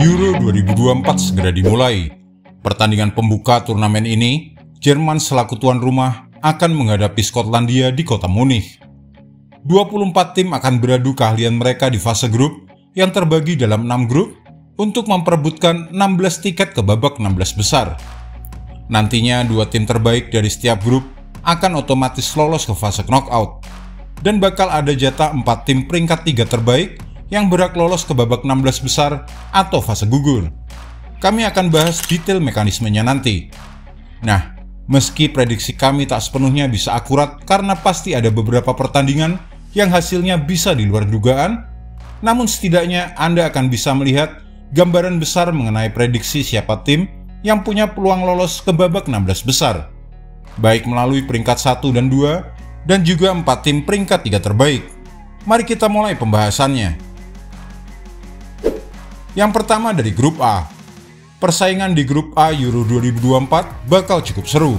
Euro 2024 segera dimulai. Pertandingan pembuka turnamen ini, Jerman selaku tuan rumah akan menghadapi Skotlandia di kota Munich. 24 tim akan beradu keahlian mereka di fase grup yang terbagi dalam 6 grup untuk memperebutkan 16 tiket ke babak 16 besar. Nantinya 2 tim terbaik dari setiap grup akan otomatis lolos ke fase knockout. Dan bakal ada jatah 4 tim peringkat 3 terbaik yang berhak lolos ke babak 16 besar atau fase gugur. Kami akan bahas detail mekanismenya nanti. Nah, meski prediksi kami tak sepenuhnya bisa akurat karena pasti ada beberapa pertandingan yang hasilnya bisa di luar dugaan, namun setidaknya Anda akan bisa melihat gambaran besar mengenai prediksi siapa tim yang punya peluang lolos ke babak 16 besar, baik melalui peringkat 1 dan 2, dan juga 4 tim peringkat 3 terbaik. Mari kita mulai pembahasannya. Yang pertama dari grup A. Persaingan di grup A Euro 2024 bakal cukup seru.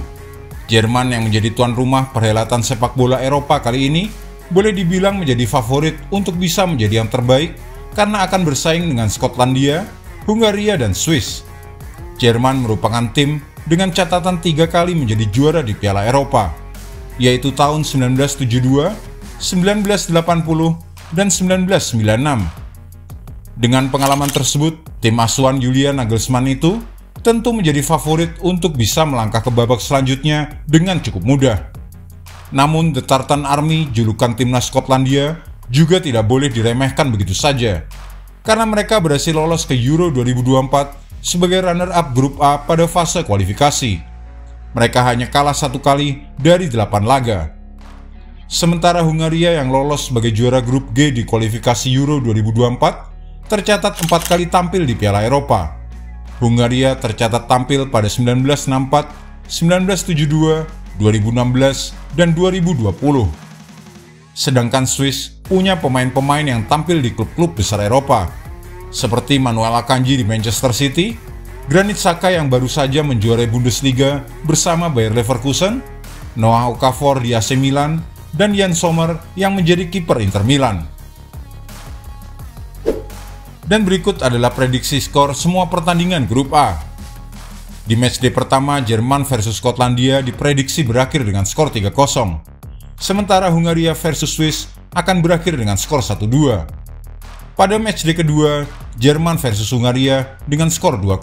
Jerman yang menjadi tuan rumah perhelatan sepak bola Eropa kali ini boleh dibilang menjadi favorit untuk bisa menjadi yang terbaik karena akan bersaing dengan Skotlandia, Hungaria, dan Swiss. Jerman merupakan tim dengan catatan 3 kali menjadi juara di Piala Eropa, yaitu tahun 1972, 1980, dan 1996. Dengan pengalaman tersebut, tim asuhan Julian Nagelsmann itu tentu menjadi favorit untuk bisa melangkah ke babak selanjutnya dengan cukup mudah. Namun, The Tartan Army, julukan timnas Skotlandia, juga tidak boleh diremehkan begitu saja, karena mereka berhasil lolos ke Euro 2024 sebagai runner-up grup A pada fase kualifikasi. Mereka hanya kalah 1 kali dari 8 laga. Sementara Hungaria yang lolos sebagai juara grup G di kualifikasi Euro 2024 tercatat 4 kali tampil di Piala Eropa. Hungaria tercatat tampil pada 1964, 1972, 2016, dan 2020. Sedangkan Swiss punya pemain-pemain yang tampil di klub-klub besar Eropa, seperti Manuel Akanji di Manchester City, Granit Xhaka yang baru saja menjuarai Bundesliga bersama Bayer Leverkusen, Noah Okafor di AC Milan, dan Jan Sommer yang menjadi kiper Inter Milan. Dan berikut adalah prediksi skor semua pertandingan grup A. Di matchday pertama, Jerman versus Skotlandia diprediksi berakhir dengan skor 3-0. Sementara Hungaria versus Swiss akan berakhir dengan skor 1-2. Pada matchday kedua, Jerman versus Hungaria dengan skor 2-0.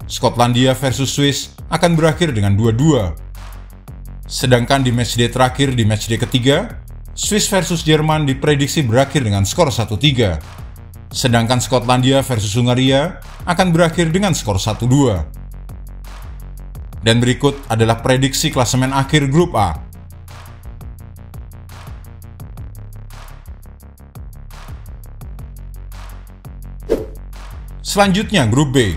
Skotlandia versus Swiss akan berakhir dengan 2-2. Sedangkan di matchday terakhir di matchday ketiga, Swiss versus Jerman diprediksi berakhir dengan skor 1-3. Sedangkan Skotlandia versus Hungaria akan berakhir dengan skor 1-2. Dan berikut adalah prediksi klasemen akhir grup A. Selanjutnya grup B.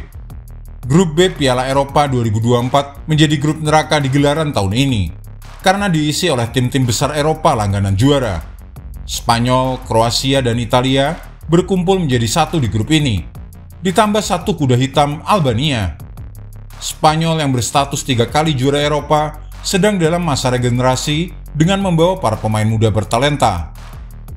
Grup B Piala Eropa 2024 menjadi grup neraka di gelaran tahun ini karena diisi oleh tim-tim besar Eropa langganan juara. Spanyol, Kroasia, dan Italia berkumpul menjadi satu di grup ini, ditambah satu kuda hitam Albania. Spanyol yang berstatus 3 kali juara Eropa sedang dalam masa regenerasi dengan membawa para pemain muda bertalenta.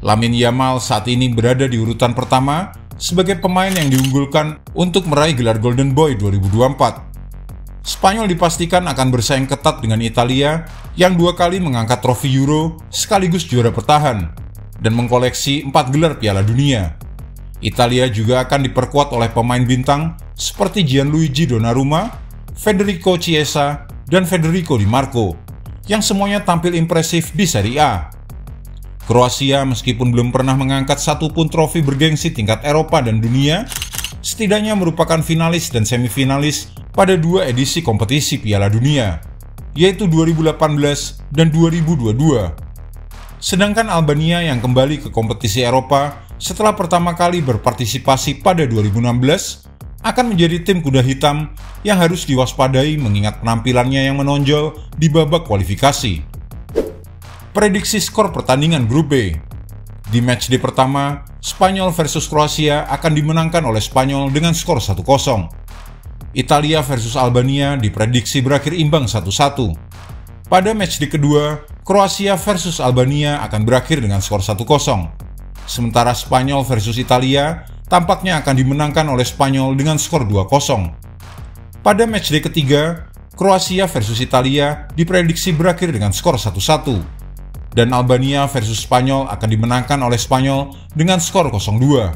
Lamine Yamal saat ini berada di urutan pertama sebagai pemain yang diunggulkan untuk meraih gelar Golden Boy 2024. Spanyol dipastikan akan bersaing ketat dengan Italia yang 2 kali mengangkat trofi Euro sekaligus juara bertahan dan mengkoleksi 4 gelar Piala Dunia. Italia juga akan diperkuat oleh pemain bintang seperti Gianluigi Donnarumma, Federico Chiesa, dan Federico Di Marco, yang semuanya tampil impresif di Serie A. Kroasia meskipun belum pernah mengangkat satupun trofi bergengsi tingkat Eropa dan dunia, setidaknya merupakan finalis dan semifinalis pada 2 edisi kompetisi Piala Dunia, yaitu 2018 dan 2022. Sedangkan Albania yang kembali ke kompetisi Eropa setelah pertama kali berpartisipasi pada 2016 akan menjadi tim kuda hitam yang harus diwaspadai mengingat penampilannya yang menonjol di babak kualifikasi. Prediksi skor pertandingan grup B. Di matchday pertama, Spanyol versus Kroasia akan dimenangkan oleh Spanyol dengan skor 1-0. Italia versus Albania diprediksi berakhir imbang 1-1. Pada matchday kedua, Kroasia versus Albania akan berakhir dengan skor 1-0. Sementara Spanyol versus Italia tampaknya akan dimenangkan oleh Spanyol dengan skor 2-0. Pada matchday ketiga, Kroasia versus Italia diprediksi berakhir dengan skor 1-1, dan Albania versus Spanyol akan dimenangkan oleh Spanyol dengan skor 0-2.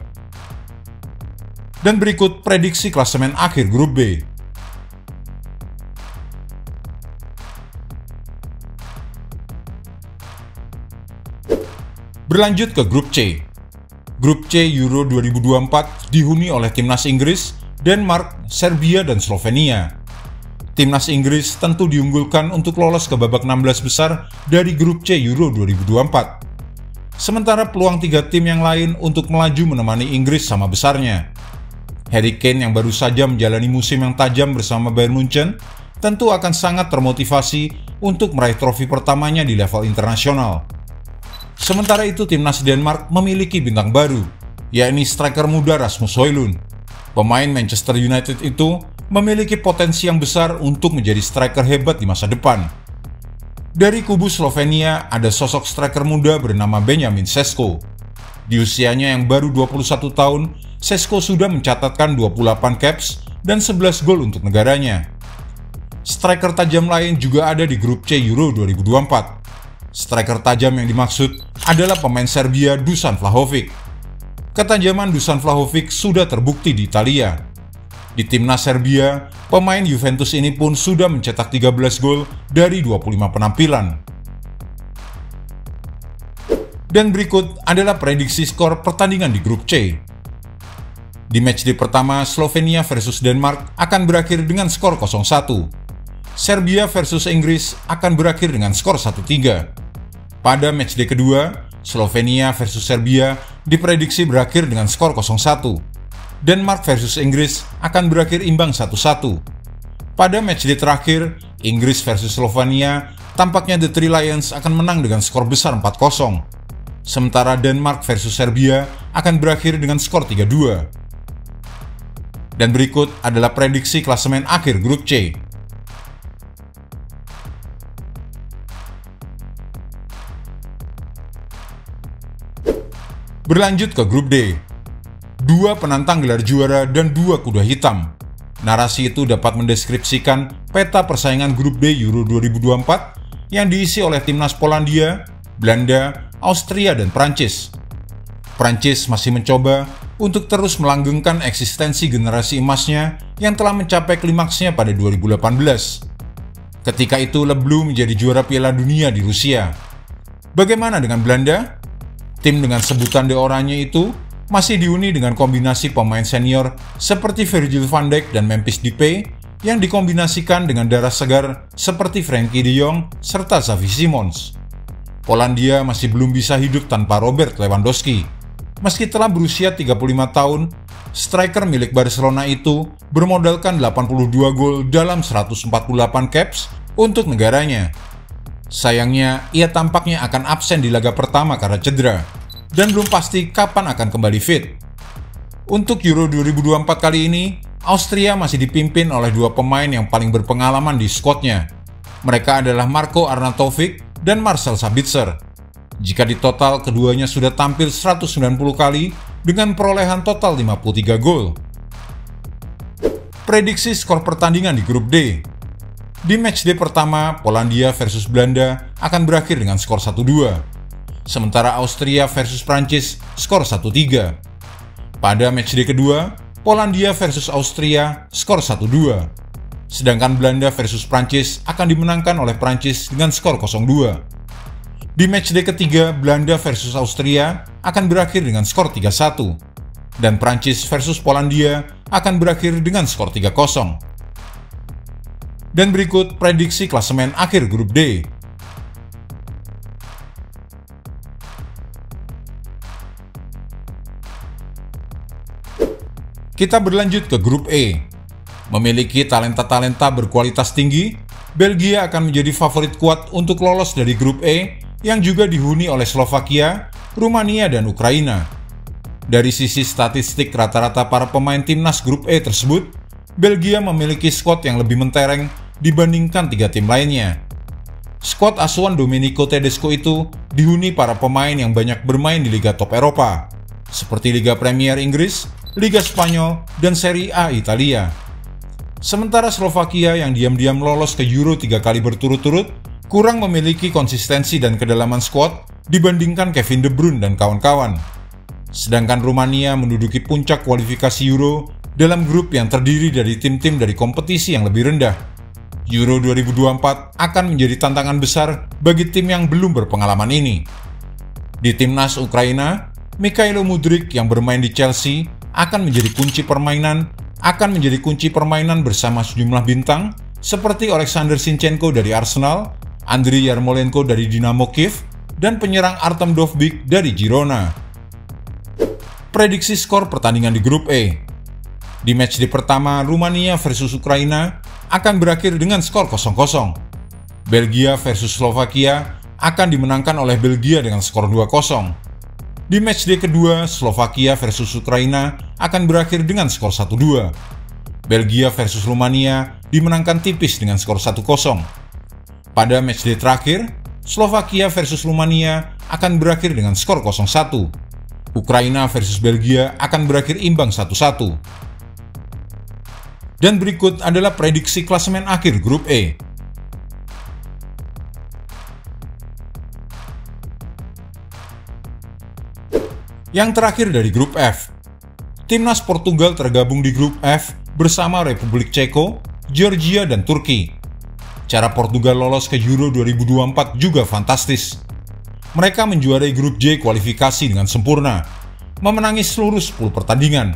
Dan berikut prediksi klasemen akhir grup B. Berlanjut ke grup C. Grup C Euro 2024 dihuni oleh timnas Inggris, Denmark, Serbia, dan Slovenia. Timnas Inggris tentu diunggulkan untuk lolos ke babak 16 besar dari grup C Euro 2024. Sementara peluang tiga tim yang lain untuk melaju menemani Inggris sama besarnya. Harry Kane yang baru saja menjalani musim yang tajam bersama Bayern Munchen tentu akan sangat termotivasi untuk meraih trofi pertamanya di level internasional. Sementara itu, timnas Denmark memiliki bintang baru, yakni striker muda Rasmus Højlund. Pemain Manchester United itu memiliki potensi yang besar untuk menjadi striker hebat di masa depan. Dari kubu Slovenia, ada sosok striker muda bernama Benjamin Šeško. Di usianya yang baru 21 tahun, Šeško sudah mencatatkan 28 caps dan 11 gol untuk negaranya. Striker tajam lain juga ada di grup C Euro 2024. Striker tajam yang dimaksud adalah pemain Serbia Dusan Vlahovic. Ketajaman Dusan Vlahovic sudah terbukti di Italia. Di timnas Serbia, pemain Juventus ini pun sudah mencetak 13 gol dari 25 penampilan. Dan berikut adalah prediksi skor pertandingan di grup C. Di matchday pertama, Slovenia versus Denmark akan berakhir dengan skor 0-1. Serbia versus Inggris akan berakhir dengan skor 1-3. Pada matchday kedua, Slovenia versus Serbia diprediksi berakhir dengan skor 0-1. Denmark versus Inggris akan berakhir imbang 1-1. Pada matchday terakhir, Inggris versus Slovenia, tampaknya The Three Lions akan menang dengan skor besar 4-0. Sementara Denmark versus Serbia akan berakhir dengan skor 3-2. Dan berikut adalah prediksi klasemen akhir grup C. Berlanjut ke grup D. Dua penantang gelar juara dan dua kuda hitam. Narasi itu dapat mendeskripsikan peta persaingan grup D Euro 2024 yang diisi oleh timnas Polandia, Belanda, Austria, dan Prancis. Prancis masih mencoba untuk terus melanggengkan eksistensi generasi emasnya yang telah mencapai klimaksnya pada 2018. Ketika itu Le Bleu menjadi juara Piala Dunia di Rusia. Bagaimana dengan Belanda? Tim dengan sebutan De Oranje itu masih dihuni dengan kombinasi pemain senior seperti Virgil van Dijk dan Memphis Depay yang dikombinasikan dengan darah segar seperti Frenkie de Jong serta Xavi Simons. Polandia masih belum bisa hidup tanpa Robert Lewandowski. Meski telah berusia 35 tahun, striker milik Barcelona itu bermodalkan 82 gol dalam 148 caps untuk negaranya. Sayangnya, ia tampaknya akan absen di laga pertama karena cedera, dan belum pasti kapan akan kembali fit. Untuk Euro 2024 kali ini, Austria masih dipimpin oleh dua pemain yang paling berpengalaman di skuadnya. Mereka adalah Marko Arnautovic dan Marcel Sabitzer. Jika ditotal, keduanya sudah tampil 190 kali dengan perolehan total 53 gol. Prediksi skor pertandingan di grup D. Di matchday pertama, Polandia versus Belanda akan berakhir dengan skor 1-2. Sementara Austria versus Prancis skor 1-3. Pada matchday kedua, Polandia versus Austria skor 1-2. Sedangkan Belanda versus Prancis akan dimenangkan oleh Prancis dengan skor 0-2. Di matchday ketiga, Belanda versus Austria akan berakhir dengan skor 3-1. Dan Prancis versus Polandia akan berakhir dengan skor 3-0. Dan berikut prediksi klasemen akhir grup D. Kita berlanjut ke grup E. Memiliki talenta-talenta berkualitas tinggi, Belgia akan menjadi favorit kuat untuk lolos dari grup E yang juga dihuni oleh Slovakia, Rumania, dan Ukraina. Dari sisi statistik rata-rata para pemain timnas grup E tersebut, Belgia memiliki skuad yang lebih mentereng dibandingkan tiga tim lainnya. Skuad asuhan Domenico Tedesco itu dihuni para pemain yang banyak bermain di liga top Eropa, seperti Liga Premier Inggris, Liga Spanyol, dan Serie A Italia. Sementara Slovakia yang diam-diam lolos ke Euro 3 kali berturut-turut, kurang memiliki konsistensi dan kedalaman skuad dibandingkan Kevin De Bruyne dan kawan-kawan. Sedangkan Rumania menduduki puncak kualifikasi Euro dalam grup yang terdiri dari tim-tim dari kompetisi yang lebih rendah. Euro 2024 akan menjadi tantangan besar bagi tim yang belum berpengalaman ini. Di timnas Ukraina, Mikhailo Mudryk yang bermain di Chelsea akan menjadi kunci permainan bersama sejumlah bintang seperti Alexander Zinchenko dari Arsenal, Andriy Yarmolenko dari Dinamo Kiev, dan penyerang Artem Dovbyk dari Girona. Prediksi skor pertandingan di grup E. Di matchday pertama, Rumania versus Ukraina akan berakhir dengan skor 0-0. Belgia versus Slovakia akan dimenangkan oleh Belgia dengan skor 2-0. Di matchday kedua, Slovakia versus Ukraina akan berakhir dengan skor 1-2. Belgia versus Rumania dimenangkan tipis dengan skor 1-0. Pada matchday terakhir, Slovakia versus Rumania akan berakhir dengan skor 0-1. Ukraina versus Belgia akan berakhir imbang 1-1. Dan berikut adalah prediksi klasemen akhir grup E. Yang terakhir dari grup F, timnas Portugal tergabung di grup F bersama Republik Ceko, Georgia, dan Turki. Cara Portugal lolos ke Euro 2024 juga fantastis. Mereka menjuarai grup J kualifikasi dengan sempurna, memenangi seluruh 10 pertandingan.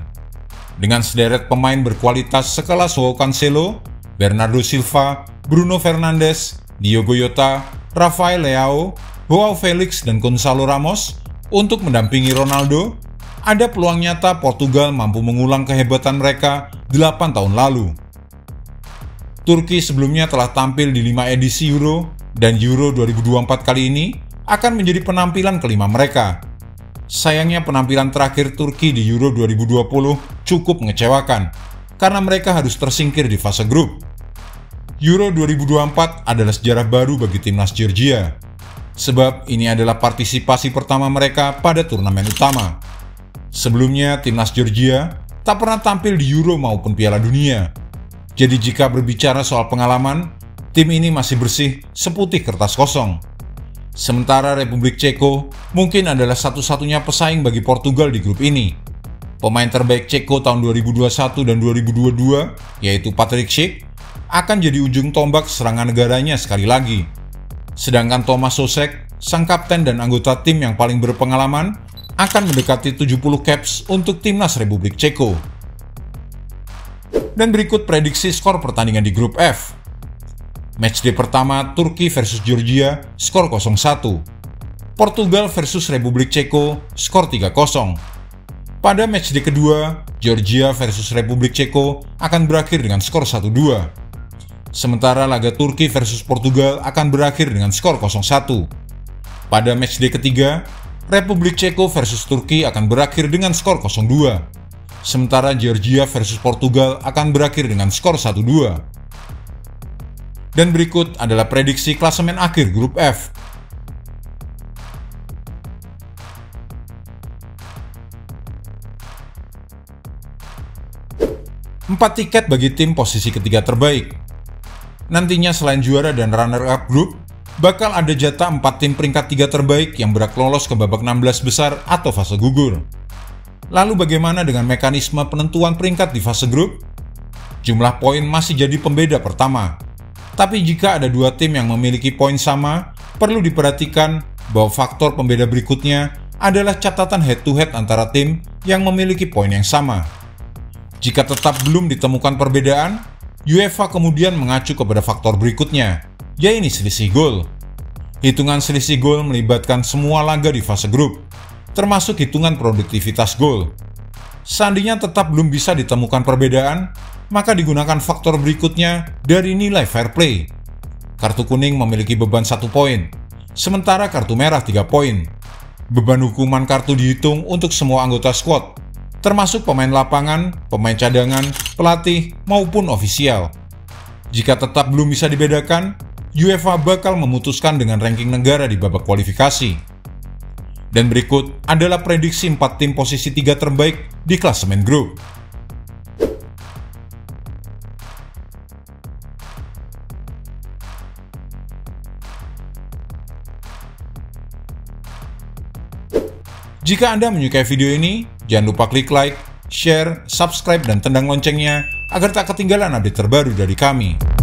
Dengan sederet pemain berkualitas sekelas Joao Cancelo, Bernardo Silva, Bruno Fernandes, Diogo Jota, Rafael Leao, Joao Felix, dan Gonçalo Ramos, untuk mendampingi Ronaldo, ada peluang nyata Portugal mampu mengulang kehebatan mereka 8 tahun lalu. Turki sebelumnya telah tampil di 5 edisi Euro, dan Euro 2024 kali ini akan menjadi penampilan kelima mereka. Sayangnya penampilan terakhir Turki di Euro 2020 cukup mengecewakan, karena mereka harus tersingkir di fase grup. Euro 2024 adalah sejarah baru bagi timnas Georgia, sebab ini adalah partisipasi pertama mereka pada turnamen utama. Sebelumnya, timnas Georgia tak pernah tampil di Euro maupun Piala Dunia. Jadi jika berbicara soal pengalaman, tim ini masih bersih seputih kertas kosong. Sementara Republik Ceko mungkin adalah satu-satunya pesaing bagi Portugal di grup ini. Pemain terbaik Ceko tahun 2021 dan 2022, yaitu Patrik Schick, akan jadi ujung tombak serangan negaranya sekali lagi. Sedangkan Tomáš Souček, sang kapten dan anggota tim yang paling berpengalaman, akan mendekati 70 caps untuk timnas Republik Ceko. Dan berikut prediksi skor pertandingan di grup F. Matchday pertama, Turki versus Georgia, skor 0-1. Portugal versus Republik Ceko, skor 3-0. Pada matchday kedua, Georgia versus Republik Ceko akan berakhir dengan skor 1-2. Sementara laga Turki versus Portugal akan berakhir dengan skor 0-1. Pada matchday ketiga, Republik Ceko versus Turki akan berakhir dengan skor 0-2. Sementara Georgia versus Portugal akan berakhir dengan skor 1-2. Dan berikut adalah prediksi klasemen akhir grup F. Empat tiket bagi tim posisi ketiga terbaik. Nantinya selain juara dan runner-up grup, bakal ada jatah 4 tim peringkat 3 terbaik yang berhak lolos ke babak 16 besar atau fase gugur. Lalu bagaimana dengan mekanisme penentuan peringkat di fase grup? Jumlah poin masih jadi pembeda pertama. Tapi jika ada 2 tim yang memiliki poin sama, perlu diperhatikan bahwa faktor pembeda berikutnya adalah catatan head-to-head antara tim yang memiliki poin yang sama. Jika tetap belum ditemukan perbedaan, UEFA kemudian mengacu kepada faktor berikutnya, yaitu selisih gol. Hitungan selisih gol melibatkan semua laga di fase grup, termasuk hitungan produktivitas gol. Seandainya tetap belum bisa ditemukan perbedaan, maka digunakan faktor berikutnya dari nilai fair play. Kartu kuning memiliki beban 1 poin, sementara kartu merah 3 poin. Beban hukuman kartu dihitung untuk semua anggota skuad, termasuk pemain lapangan, pemain cadangan, pelatih, maupun ofisial. Jika tetap belum bisa dibedakan, UEFA bakal memutuskan dengan ranking negara di babak kualifikasi. Dan berikut adalah prediksi 4 tim posisi 3 terbaik di klasemen grup. Jika Anda menyukai video ini, jangan lupa klik like, share, subscribe, dan tendang loncengnya agar tak ketinggalan update terbaru dari kami.